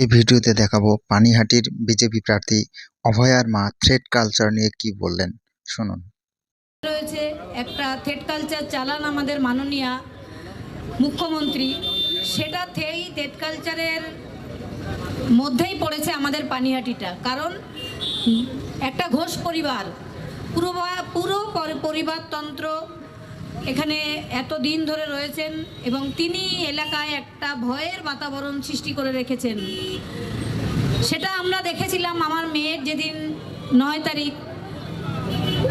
এই ভিডিওতে দেখাবো পানিহাটির বিজেপি প্রার্থী অভয়ার মা থ্রেড কালচার নিয়ে কি বললেন, শুনুন। রয়েছে একটা থ্রেড কালচার চালান আমাদের মাননীয় মুখ্যমন্ত্রী, সেটা থেকেই থ্রেড কালচারের মধ্যেই পড়েছে আমাদের পানিহাটিটা। কারণ একটা ঘোষ পরিবার, পুরো পরিবারতন্ত্র এখানে এতদিন ধরে রয়েছেন এবং তিনি এলাকায় একটা ভয়ের বাতাবরণ সৃষ্টি করে রেখেছেন। সেটা আমরা দেখেছিলাম আমার মেয়ের যেদিন 9 তারিখ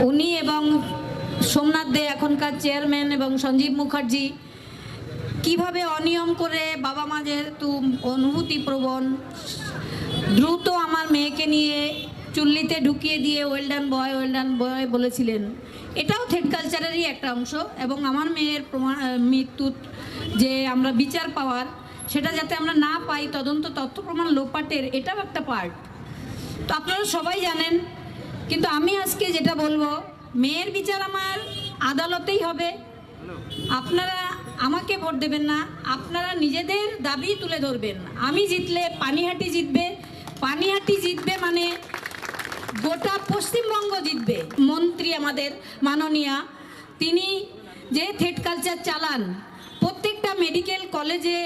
উনি এবং সোমনাথ দে এখনকার চেয়ারম্যান এবং সঞ্জীব মুখার্জি কিভাবে অনিয়ম করে, বাবা মা যেহেতু অনুভূতিপ্রবণ, দ্রুত আমার মেয়েকে নিয়ে চুল্লিতে ঢুকিয়ে দিয়ে ওয়েল ডান বয় বলেছিলেন। এটাও থ্রেড কালচারেরই একটা অংশ এবং আমার মেয়ের মৃত্যুর যে আমরা বিচার পাওয়ার, সেটা যাতে আমরা না পাই, তদন্ত তথ্য প্রমাণ লোপাটের, এটাও একটা পার্ট। তো আপনারা সবাই জানেন, কিন্তু আমি আজকে যেটা বলবো, মেয়ের বিচার আমার আদালতেই হবে। আপনারা আমাকে ভোট দেবেন না, আপনারা নিজেদের দাবি তুলে ধরবেন। আমি জিতলে পানিহাটি জিতবে, পানিহাটি জিতবে মানে গোটা পশ্চিমবঙ্গ জিতবে। মন্ত্রী আমাদের মাননীয়া, তিনি যে থ্রেড কালচার চালান, প্রত্যেকটা মেডিকেল কলেজে,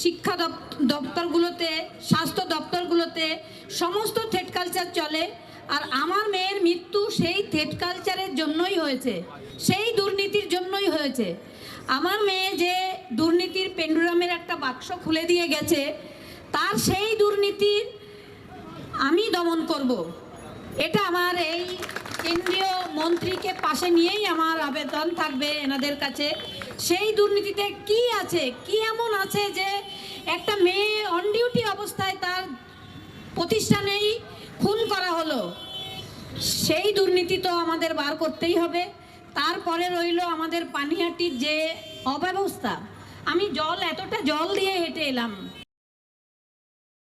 শিক্ষা দপ্তরগুলোতে, স্বাস্থ্য দপ্তরগুলোতে সমস্ত থ্রেড কালচার চলে। আর আমার মেয়ের মৃত্যু সেই থ্রেড কালচারের জন্যই হয়েছে, সেই দুর্নীতির জন্যই হয়েছে। আমার মেয়ে যে দুর্নীতির পেন্ডুলামের একটা বাক্স খুলে দিয়ে গেছে, তার সেই দুর্নীতির আমি দমন করব। এটা আমার এই কেন্দ্রীয় মন্ত্রীকে পাশে নিয়েই আমার আবেদন থাকবে এনাদের কাছে। সেই দুর্নীতিতে কি আছে, কি এমন আছে যে একটা মেয়ে অন ডিউটি অবস্থায় তার প্রতিষ্ঠানেই খুন করা হলো? সেই দুর্নীতি তো আমাদের বার করতেই হবে। তারপরে রইল আমাদের পানিহাটির যে অব্যবস্থা। আমি এতটা জল দিয়ে হেঁটে এলাম,